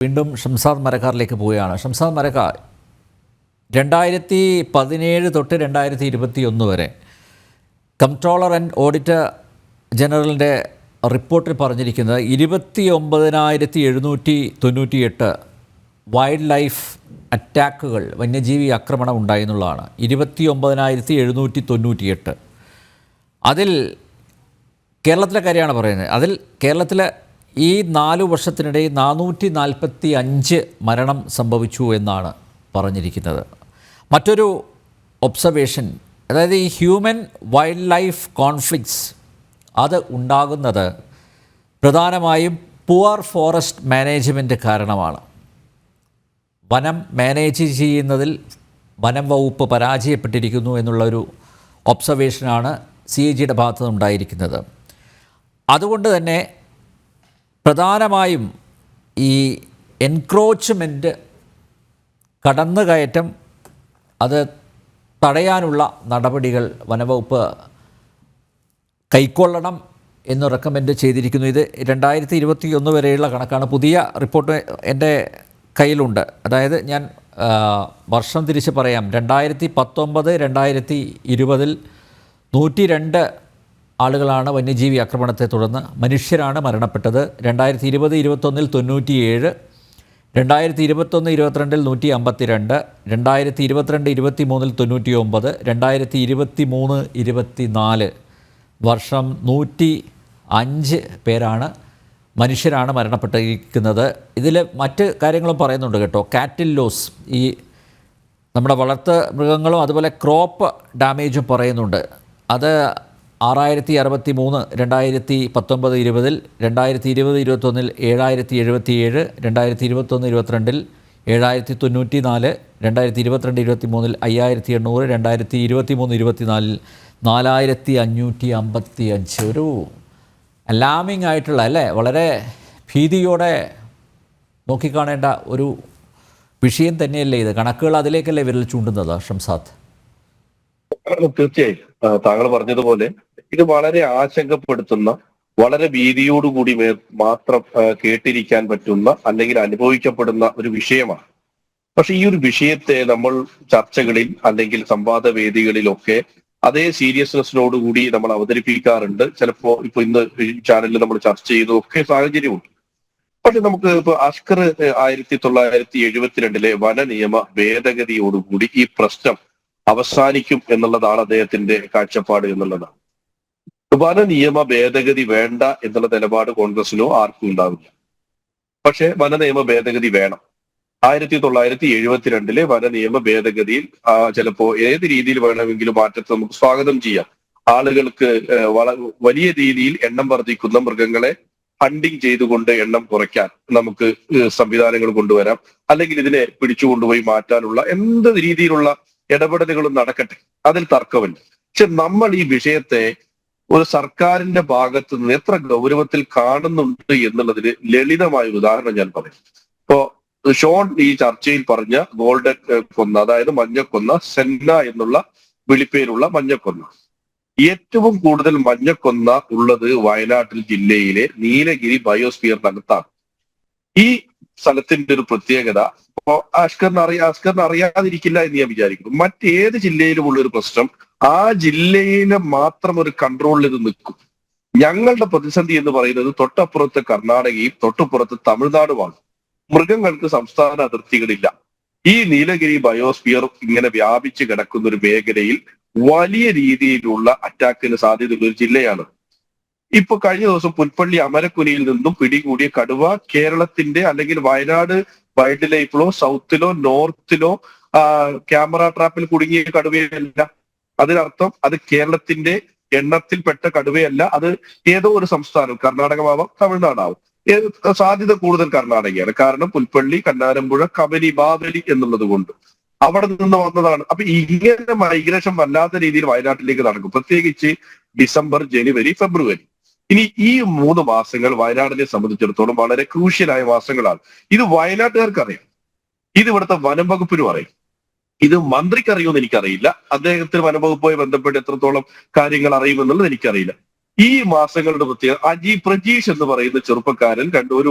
വീണ്ടും ഷംസാദ് മരക്കാറിലേക്ക് പോവുകയാണ്. ഷംസാദ് മരക്കാർ 2017 തൊട്ട് 2021 വരെ കംട്രോളർ ആൻഡ് ഓഡിറ്റർ ജനറലിൻ്റെ റിപ്പോർട്ടിൽ പറഞ്ഞിരിക്കുന്നത് 29,798 വൈൽഡ് ലൈഫ് അറ്റാക്കുകൾ, വന്യജീവി ആക്രമണം ഉണ്ടായി എന്നുള്ളതാണ്. 29,798. അതിൽ കേരളത്തിലെ കാര്യമാണ് പറയുന്നത്. അതിൽ കേരളത്തിലെ ഈ 4 വർഷത്തിനിടയിൽ 445 മരണം സംഭവിച്ചു എന്നാണ് പറഞ്ഞിരിക്കുന്നത്. മറ്റൊരു ഒബ്സർവേഷൻ, അതായത് ഈ ഹ്യൂമൻ വൈൽഡ് ലൈഫ് കോൺഫ്ലിക്ട്സ് അത് ഉണ്ടാകുന്നത് പ്രധാനമായും പുവർ ഫോറസ്റ്റ് മാനേജ്മെൻറ്റ് കാരണമാണ്. വനം മാനേജ് ചെയ്യുന്നതിൽ വനം വകുപ്പ് പരാജയപ്പെട്ടിരിക്കുന്നു എന്നുള്ളൊരു ഒബ്സർവേഷനാണ് CAGയുടെ ഭാഗത്തു നിന്നുണ്ടായിരിക്കുന്നത്. അതുകൊണ്ട് തന്നെ പ്രധാനമായും ഈ എൻക്രോച്ച്മെൻറ്റ്, കടന്നുകയറ്റം, അത് തടയാനുള്ള നടപടികൾ വനവകുപ്പ് കൈക്കൊള്ളണം എന്ന് റെക്കമെൻഡ് ചെയ്തിരിക്കുന്നു. ഇത് 2021 വരെയുള്ള കണക്കാണ്. പുതിയ റിപ്പോർട്ട് എൻ്റെ കയ്യിലുണ്ട്. അതായത് ഞാൻ വർഷം തിരിച്ച് പറയാം. 2019-2020 102 ആളുകളാണ് വന്യജീവി ആക്രമണത്തെ തുടർന്ന് മനുഷ്യരാണ് മരണപ്പെട്ടത്. 2020-21 97, 2021-22 152, 2022-23 99, 2023-24 വർഷം 105 പേരാണ് മനുഷ്യരാണ് മരണപ്പെട്ടിരിക്കുന്നത്. ഇതിൽ മറ്റ് കാര്യങ്ങളും പറയുന്നുണ്ട് കേട്ടോ. കാറ്റിൽ ലോസ്, ഈ നമ്മുടെ വളർത്ത് മൃഗങ്ങളും അതുപോലെ ക്രോപ്പ് ഡാമേജും പറയുന്നുണ്ട്. അത് 6063 2019-20, 2020-21 7077, 2021-22 7094, 2022-23 5800, 2023-24 4555. ഒരു അലാമിംഗ് ആയിട്ടുള്ള, അല്ലേ, വളരെ ഭീതിയോടെ നോക്കിക്കാണേണ്ട ഒരു വിഷയം തന്നെയല്ലേ ഇത്? കണക്കുകൾ അതിലേക്കല്ലേ വിരൽ ചൂണ്ടുന്നത് ഷംസാദ്? തീർച്ചയായും താങ്കൾ പറഞ്ഞതുപോലെ ഇത് വളരെ ആശങ്കപ്പെടുത്തുന്ന, വളരെ ഭീതിയോടുകൂടി മാത്രം കേട്ടിരിക്കാൻ പറ്റുന്ന അല്ലെങ്കിൽ അനുഭവിക്കപ്പെടുന്ന ഒരു വിഷയമാണ്. പക്ഷെ ഈ ഒരു വിഷയത്തെ നമ്മൾ ചർച്ചകളിൽ അല്ലെങ്കിൽ സംവാദ വേദികളിലൊക്കെ അതേ സീരിയസ്നെസ്സിനോടുകൂടി നമ്മൾ അവതരിപ്പിക്കാറുണ്ട്. ചിലപ്പോ ഇന്ന് ഈ ചാനലിൽ നമ്മൾ ചർച്ച ചെയ്തതൊക്കെ സാഹചര്യമുണ്ട്. പക്ഷെ നമുക്ക് ഇപ്പൊ അസ്കർ 1972 വന നിയമ ഭേദഗതിയോടുകൂടി ഈ പ്രശ്നം അവസാനിക്കും എന്നുള്ളതാണ് അദ്ദേഹത്തിന്റെ കാഴ്ചപ്പാട് എന്നുള്ളതാണ്. വന നിയമ ഭേദഗതി വേണ്ട എന്നുള്ള നിലപാട് കോൺഗ്രസിനോ ആർക്കും ഉണ്ടാവില്ല. പക്ഷെ വന നിയമ ഭേദഗതി വേണം. 1972 വന നിയമ ഭേദഗതിയിൽ ചിലപ്പോ ഏത് രീതിയിൽ വേണമെങ്കിലും മാറ്റത്തെ നമുക്ക് സ്വാഗതം ചെയ്യാം. ആളുകൾക്ക് വലിയ രീതിയിൽ എണ്ണം വർദ്ധിക്കുന്ന മൃഗങ്ങളെ ഹണ്ടിങ് ചെയ്തുകൊണ്ട് എണ്ണം കുറയ്ക്കാൻ നമുക്ക് സംവിധാനങ്ങൾ കൊണ്ടുവരാം. അല്ലെങ്കിൽ ഇതിനെ പിടിച്ചുകൊണ്ടുപോയി മാറ്റാനുള്ള എന്ത് രീതിയിലുള്ള ഇടപെടലുകളും നടക്കട്ടെ, അതിൽ തർക്കമില്ല. പക്ഷെ നമ്മൾ ഈ വിഷയത്തെ ഒരു സർക്കാരിന്റെ ഭാഗത്ത് നിന്ന് എത്ര ഗൗരവത്തിൽ കാണുന്നുണ്ട് എന്നുള്ളതിന് ലളിതമായ ഉദാഹരണം ഞാൻ പറയും. ഇപ്പോ ഷോൺ ഈ ചർച്ചയിൽ പറഞ്ഞ ഗോൾഡൻ കൊന്ന, അതായത് മഞ്ഞക്കൊന്ന, സെന്ന എന്നുള്ള വിളിപ്പേരുള്ള മഞ്ഞക്കൊന്ന, ഏറ്റവും കൂടുതൽ മഞ്ഞക്കൊന്ന ഉള്ളത് വയനാട്ടിൽ ജില്ലയിലെ നീലഗിരി ബയോസ്ഫിയറിനകത്താണ്. ഈ സ്ഥലത്തിന്റെ ഒരു പ്രത്യേകത ഇപ്പോ ആസ്കറിന് അറിയാതിരിക്കില്ല എന്ന് ഞാൻ വിചാരിക്കുന്നു. മറ്റേത് ജില്ലയിലുമുള്ള ഒരു പ്രശ്നം ആ ജില്ലയിലെ മാത്രം ഒരു കൺട്രോളിൽ ഇത് നിൽക്കും. ഞങ്ങളുടെ പ്രതിസന്ധി എന്ന് പറയുന്നത് തൊട്ടപ്പുറത്ത് കർണാടകയും തൊട്ടപ്പുറത്ത് തമിഴ്നാടുമാണ്. മൃഗങ്ങൾക്ക് സംസ്ഥാന അതിർത്തികളില്ല. ഈ നീലഗിരി ബയോസ്ഫിയർ ഇങ്ങനെ വ്യാപിച്ചു കിടക്കുന്ന ഒരു മേഖലയിൽ വലിയ രീതിയിലുള്ള അറ്റാക്കിന് സാധ്യതയുള്ള ഒരു ജില്ലയാണ്. ഇപ്പൊ കഴിഞ്ഞ ദിവസം പുൽപ്പള്ളി അമരക്കുനിയിൽ നിന്നും പിടികൂടിയ കടുവ കേരളത്തിന്റെ അല്ലെങ്കിൽ വയനാട് വൈൽഡ് ലൈഫിലോ സൗത്തിലോ നോർത്തിലോ ക്യാമറ ട്രാപ്പിൽ കുടുങ്ങിയ കടുവയല്ല. അതിനർത്ഥം അത് കേരളത്തിന്റെ എണ്ണത്തിൽപ്പെട്ട കടുവയല്ല. അത് ഏതോ ഒരു സംസ്ഥാനം, കർണാടകമാവാം, തമിഴ്നാടാവും. സാധ്യത കൂടുതൽ കർണാടകയാണ്. കാരണം പുൽപ്പള്ളി, കന്നാരമ്പുഴ, കബനി, ബാബലി എന്നുള്ളത് കൊണ്ട് അവിടെ നിന്ന് വന്നതാണ്. അപ്പൊ ഇങ്ങനെ മൈഗ്രേഷൻ വല്ലാത്ത രീതിയിൽ വയനാട്ടിലേക്ക് നടക്കും, പ്രത്യേകിച്ച് ഡിസംബർ, ജനുവരി, ഫെബ്രുവരി. ഇനി ഈ 3 മാസങ്ങൾ വയനാടിനെ സംബന്ധിച്ചിടത്തോളം വളരെ ക്രൂഷ്യലായ മാസങ്ങളാണ്. ഇത് വയനാട്ടുകാർക്ക് അറിയാം, ഇത് ഇവിടുത്തെ വനം വകുപ്പിനും അറിയാം. ഇത് മന്ത്രിക്ക് അറിയുമെന്ന് എനിക്കറിയില്ല. അദ്ദേഹത്തിന് വനംവകുപ്പുമായി ബന്ധപ്പെട്ട് എത്രത്തോളം കാര്യങ്ങൾ അറിയുമെന്നുള്ളത് എനിക്കറിയില്ല. ഈ മാസങ്ങളുടെ പ്രത്യേകത, പ്രജീഷ് എന്ന് പറയുന്ന ചെറുപ്പക്കാരൻ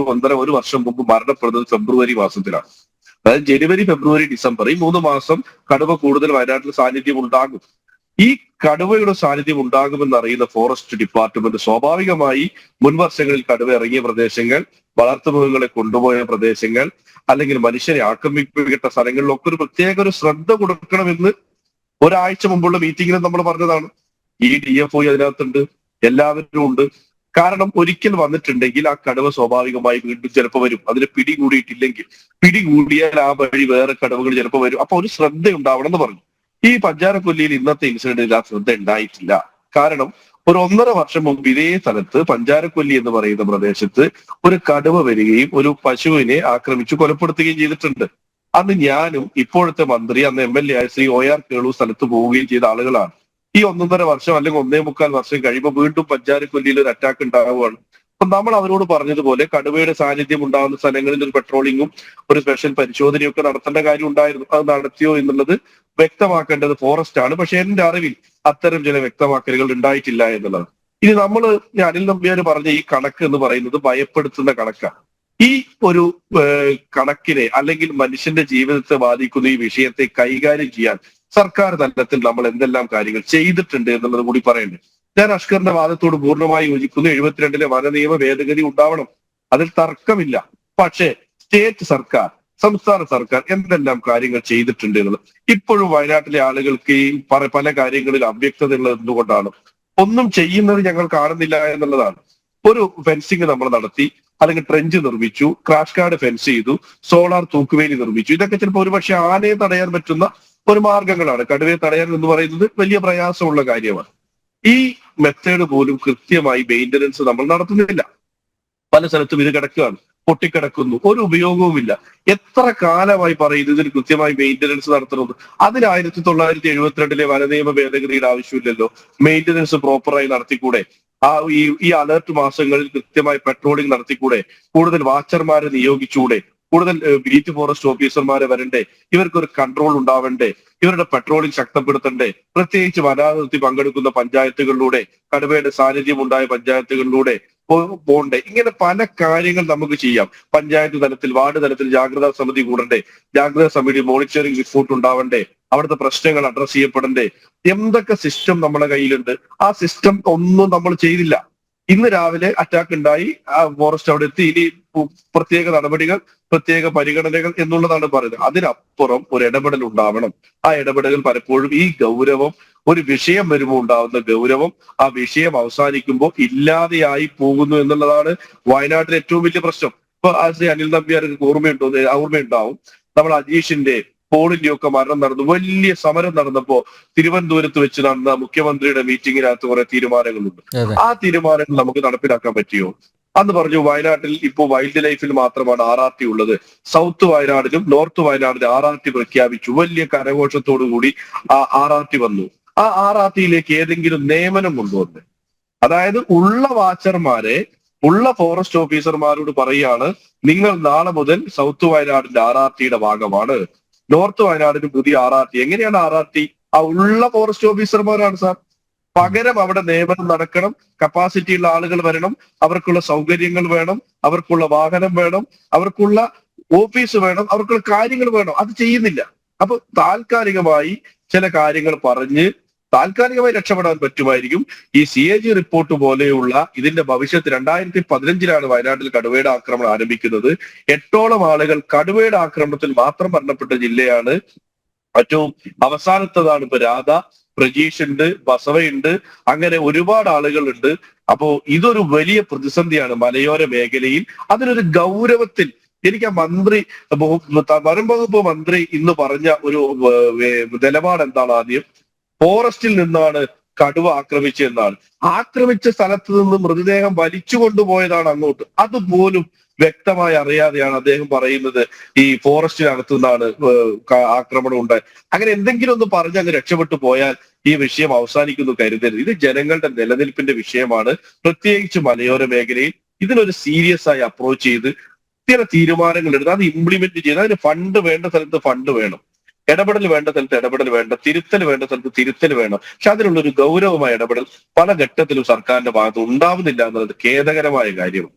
ഒരു വർഷം മുമ്പ് മരണപ്പെടുന്നത് ഫെബ്രുവരി മാസത്തിലാണ്. അതായത് ജനുവരി, ഫെബ്രുവരി, ഡിസംബർ ഈ 3 മാസം കടുവ കൂടുതൽ വയനാട്ടിൽ സാന്നിധ്യം ഉണ്ടാകും. ഈ കടുവയുടെ സാന്നിധ്യം ഉണ്ടാകുമെന്ന് അറിയുന്ന ഫോറസ്റ്റ് ഡിപ്പാർട്ട്മെന്റ് സ്വാഭാവികമായി മുൻവർഷങ്ങളിൽ കടുവ ഇറങ്ങിയ പ്രദേശങ്ങൾ, വളർത്തുമൃഗങ്ങളെ കൊണ്ടുപോയ പ്രദേശങ്ങൾ, അല്ലെങ്കിൽ മനുഷ്യരെ ആക്രമിക്കപ്പെട്ട സ്ഥലങ്ങളിലൊക്കെ ഒരു ശ്രദ്ധ കൊടുക്കണമെന്ന് ഒരാഴ്ച മുമ്പുള്ള മീറ്റിംഗിൽ നമ്മൾ പറഞ്ഞതാണ്. ഈ DFO അതിനകത്തുണ്ട്, എല്ലാവരും ഉണ്ട്. കാരണം ഒരിക്കൽ വന്നിട്ടുണ്ടെങ്കിൽ ആ കടുവ സ്വാഭാവികമായി വീണ്ടും ചിലപ്പോൾ വരും. അതിന് പിടികൂടിയാൽ ആ വഴി വേറെ കടുവകൾ ചിലപ്പോൾ വരും. അപ്പൊ ഒരു ശ്രദ്ധ ഉണ്ടാവണം എന്ന് പറഞ്ഞു. ഈ പഞ്ചാരക്കൊല്ലിയിൽ ഇന്നത്തെ ഇൻസിഡന്റിൽ ആ ശ്രദ്ധ ഉണ്ടായിട്ടില്ല. കാരണം ഒരു 1.5 വർഷം മുമ്പ് ഇതേ സ്ഥലത്ത് പഞ്ചാരക്കൊല്ലി എന്ന് പറയുന്ന പ്രദേശത്ത് ഒരു കടുവ വരികയും ഒരു പശുവിനെ ആക്രമിച്ചു കൊലപ്പെടുത്തുകയും ചെയ്തിട്ടുണ്ട്. അന്ന് ഞാനും ഇപ്പോഴത്തെ മന്ത്രി, അന്ന് MLA ആയ ശ്രീ OR കേളു സ്ഥലത്ത് പോവുകയും ചെയ്ത ആളുകളാണ്. ഈ 1.5 വർഷം അല്ലെങ്കിൽ 1.25 വർഷം കഴിയുമ്പോൾ വീണ്ടും പഞ്ചാരക്കൊല്ലിയിൽ ഒരു അറ്റാക്ക് ഉണ്ടാവുകയാണ്. അപ്പൊ നമ്മൾ അവരോട് പറഞ്ഞതുപോലെ കടുവയുടെ സാന്നിധ്യം ഉണ്ടാകുന്ന സ്ഥലങ്ങളിൽ ഒരു പെട്രോളിങ്ങും ഒരു സ്പെഷ്യൽ പരിശോധനയൊക്കെ നടത്തേണ്ട കാര്യം ഉണ്ടായിരുന്നു. അത് നടത്തിയോ എന്നുള്ളത് വ്യക്തമാക്കേണ്ടത് ഫോറസ്റ്റ് ആണ്. പക്ഷെ എന്റെ അറിവിൽ അത്തരം ചില വ്യക്തമാക്കലുകൾ ഉണ്ടായിട്ടില്ല എന്നുള്ളത്. ഇനി അനിൽ നമ്പ്യാർ പറഞ്ഞ ഈ കണക്ക് എന്ന് പറയുന്നത് ഭയപ്പെടുത്തുന്ന കണക്കാണ്. ഈ ഒരു കണക്കിനെ അല്ലെങ്കിൽ മനുഷ്യന്റെ ജീവിതത്തെ ബാധിക്കുന്ന ഈ വിഷയത്തെ കൈകാര്യം ചെയ്യാൻ സർക്കാർ തലത്തിൽ നമ്മൾ എന്തെല്ലാം കാര്യങ്ങൾ ചെയ്തിട്ടുണ്ട് എന്നുള്ളത് കൂടി പറയണ്ടേ. ഞാൻ അഷ്കറിന്റെ വാദത്തോട് പൂർണ്ണമായി യോജിക്കുന്നു. 72-ലെ വനനിയമ ഭേദഗതി ഉണ്ടാവണം, അതിൽ തർക്കമില്ല. പക്ഷേ സംസ്ഥാന സർക്കാർ എന്തെല്ലാം കാര്യങ്ങൾ ചെയ്തിട്ടുണ്ട് എന്നുള്ളത് ഇപ്പോഴും വയനാട്ടിലെ ആളുകൾക്ക് ഈ പല കാര്യങ്ങളിൽ അവ്യക്തത ഉള്ളത് എന്തുകൊണ്ടാണ്? ഒന്നും ചെയ്യുന്നത് ഞങ്ങൾ കാണുന്നില്ല എന്നുള്ളതാണ്. ഒരു ഫെൻസിങ് നമ്മൾ നടത്തി, അല്ലെങ്കിൽ ട്രെഞ്ച് നിർമ്മിച്ചു, ക്രാഷ് കാർഡ് ഫെൻസ് ചെയ്തു, സോളാർ തൂക്കുവേലി നിർമ്മിച്ചു. ഇതൊക്കെ ചിലപ്പോൾ ഒരുപക്ഷെ ആനയെ തടയാൻ പറ്റുന്ന ഒരു മാർഗങ്ങളാണ്. കടുവയെ തടയാൻ എന്ന് പറയുന്നത് വലിയ പ്രയാസമുള്ള കാര്യമാണ്. ഈ മെത്തേഡ് പോലും കൃത്യമായി മെയിന്റനൻസ് നമ്മൾ നടത്തുന്നില്ല. പല സ്ഥലത്തും ഇത് കിടക്കുകയാണ്, പൊട്ടിക്കിടക്കുന്നു, ഒരു ഉപയോഗവുമില്ല. എത്ര കാലമായി പറയുന്നത് ഇതിന് കൃത്യമായി മെയിന്റനൻസ് നടത്തണമെന്ന്? അതിന് 1972-ലെ വനനിയമ ഭേദഗതിയുടെ ആവശ്യമില്ലല്ലോ. മെയിന്റനൻസ് പ്രോപ്പറായി നടത്തിക്കൂടെ? ഈ അലർട്ട് മാസങ്ങളിൽ കൃത്യമായി പെട്രോളിംഗ് നടത്തിക്കൂടെ? കൂടുതൽ വാച്ചർമാരെ നിയോഗിച്ചുകൂടെ? കൂടുതൽ ബീറ്റ് ഫോറസ്റ്റ് ഓഫീസർമാരെ വരണ്ടേ? ഇവർക്കൊരു കൺട്രോൾ ഉണ്ടാവണ്ടേ? ഇവരുടെ പെട്രോളിംഗ് ശക്തപ്പെടുത്തണ്ടേ? പ്രത്യേകിച്ച് വനാതിർത്തി പങ്കെടുക്കുന്ന പഞ്ചായത്തുകളിലൂടെ, കടുവയുടെ സാന്നിധ്യം ഉണ്ടായ പഞ്ചായത്തുകളിലൂടെ പോണ്ടേ? ഇങ്ങനെ പല കാര്യങ്ങൾ നമുക്ക് ചെയ്യാം. പഞ്ചായത്ത് തലത്തിൽ, വാർഡ് തലത്തിൽ ജാഗ്രതാ സമിതി കൂടണ്ടേ? ജാഗ്രതാ സമിതി മോണിറ്ററിംഗ് റിപ്പോർട്ട് ഉണ്ടാവണ്ടേ? അവിടുത്തെ പ്രശ്നങ്ങൾ അഡ്രസ് ചെയ്യപ്പെടണ്ടേ? എന്തൊക്കെ സിസ്റ്റം നമ്മുടെ കയ്യിലുണ്ട്? ആ സിസ്റ്റം ഒന്നും നമ്മൾ ചെയ്തില്ല. ഇന്ന് രാവിലെ അറ്റാക്ക് ഉണ്ടായി, ഫോറസ്റ്റ് അവിടെ എത്തി, ഇനി പ്രത്യേക നടപടികൾ, പ്രത്യേക പരിഗണനകൾ എന്നുള്ളതാണ് പറയുന്നത്. അതിനപ്പുറം ഒരു ഇടപെടൽ ഉണ്ടാവണം. ആ ഇടപെടൽ പലപ്പോഴും ഈ ഗൗരവം, ഒരു വിഷയം വരുമ്പോൾ ഉണ്ടാവുന്ന ഗൗരവം, ആ വിഷയം അവസാനിക്കുമ്പോൾ ഇല്ലാതെയായി പോകുന്നു എന്നുള്ളതാണ് വയനാട്ടിലെ ഏറ്റവും വലിയ പ്രശ്നം. ഇപ്പൊ ശ്രീ അനിൽ നമ്പ്യാർക്ക് ഓർമ്മയുണ്ടാവും, നമ്മൾ അജീഷിന്റെ പോളിന്റെ ഒക്കെ മരണം നടന്നു, വലിയ സമരം നടന്നപ്പോ തിരുവനന്തപുരത്ത് വെച്ച് നടന്ന മുഖ്യമന്ത്രിയുടെ മീറ്റിംഗിനകത്ത് കുറെ തീരുമാനങ്ങളുണ്ട്. ആ തീരുമാനങ്ങൾ നമുക്ക് നടപ്പിലാക്കാൻ പറ്റിയോ? അന്ന് പറഞ്ഞു വയനാട്ടിൽ ഇപ്പോൾ വൈൽഡ് ലൈഫിൽ മാത്രമാണ് RRT ഉള്ളത്. സൗത്ത് വയനാടിലും നോർത്ത് വയനാടിലും RRT പ്രഖ്യാപിച്ചു. വലിയ കരഘോഷത്തോടു കൂടി ആ RRT വന്നു. ആ RRTയിലേക്ക് ഏതെങ്കിലും നിയമനം കൊണ്ടുവന്ന്, അതായത് ഉള്ള വാച്ചർമാരെ, ഉള്ള ഫോറസ്റ്റ് ഓഫീസർമാരോട് പറയാണ്, നിങ്ങൾ നാളെ മുതൽ സൗത്ത് വയനാടിന്റെ RRTയുടെ ഭാഗമാണ്, നോർത്ത് വയനാടിന് പുതിയ RRT. എങ്ങനെയാണ് RRT? ആ ഉള്ള ഫോറസ്റ്റ് ഓഫീസർമാരാണ് സാർ. പകരം അവിടെ നിയമനം നടക്കണം, കപ്പാസിറ്റി ഉള്ള ആളുകൾ വരണം, അവർക്കുള്ള സൗകര്യങ്ങൾ വേണം, അവർക്കുള്ള വാഹനം വേണം, അവർക്കുള്ള ഓഫീസ് വേണം, അവർക്കുള്ള കാര്യങ്ങൾ വേണം. അത് ചെയ്യുന്നില്ല. അപ്പൊ താൽക്കാലികമായി ചില കാര്യങ്ങൾ പറഞ്ഞ് താൽക്കാലികമായി രക്ഷപ്പെടാൻ പറ്റുമായിരിക്കും. ഈ CAG റിപ്പോർട്ട് പോലെയുള്ള ഇതിന്റെ ഭവിഷ്യത്ത് 2015-ലാണ് വയനാട്ടിൽ കടുവയുടെ ആക്രമണം ആരംഭിക്കുന്നത്. 8ഓളം ആളുകൾ കടുവയുടെ ആക്രമണത്തിൽ മാത്രം മരണപ്പെട്ട ജില്ലയാണ്. ഏറ്റവും അവസാനത്തതാണ് ഇപ്പൊ രാധ, പ്രജീഷ് ഉണ്ട്, ബസവയുണ്ട്, അങ്ങനെ ഒരുപാട് ആളുകളുണ്ട്. അപ്പോ ഇതൊരു വലിയ പ്രതിസന്ധിയാണ് മലയോര മേഖലയിൽ. അതിനൊരു ഗൗരവത്തിൽ എനിക്ക് ആ വനം വകുപ്പ് മന്ത്രി ഇന്ന് പറഞ്ഞ ഒരു നിലപാട് എന്താണ്? ആദ്യം ഫോറസ്റ്റിൽ നിന്നാണ് കടുവ ആക്രമിച്ചതെന്നാണ്. ആക്രമിച്ച സ്ഥലത്ത് നിന്ന് മൃതദേഹം വലിച്ചു കൊണ്ടുപോയതാണ് അങ്ങോട്ട്. അതുപോലും വ്യക്തമായി അറിയാതെയാണ് അദ്ദേഹം പറയുന്നത് ഈ ഫോറസ്റ്റിനകത്തു നിന്നാണ് ആക്രമണം ഉണ്ടായത്. അങ്ങനെ എന്തെങ്കിലും ഒന്ന് പറഞ്ഞ് അങ്ങ് രക്ഷപ്പെട്ടു പോയാൽ ഈ വിഷയം അവസാനിക്കുന്നു കരുതരുത്. ഇത് ജനങ്ങളുടെ നിലനിൽപ്പിന്റെ വിഷയമാണ്, പ്രത്യേകിച്ച് മലയോര മേഖലയിൽ. ഇതിനൊരു സീരിയസ് ആയി അപ്രോച്ച് ചെയ്ത് ചില തീരുമാനങ്ങൾ എടുത്ത് അത് ഇംപ്ലിമെന്റ് ചെയ്ത് അതിന് ഫണ്ട് വേണ്ട സ്ഥലത്ത് ഫണ്ട് വേണം. ഇടപെടൽ വേണ്ട സ്ഥലത്ത് ഇടപെടൽ വേണ്ട, തിരുത്തൽ വേണ്ട സ്ഥലത്ത് തിരുത്തൽ വേണം. പക്ഷെ അതിനുള്ള ഒരു ഗൗരവമായ ഇടപെടൽ പല ഘട്ടത്തിലും സർക്കാരിന്റെ ഭാഗത്ത് ഉണ്ടാവുന്നില്ല എന്നുള്ളത് ഖേദകരമായ കാര്യമാണ്.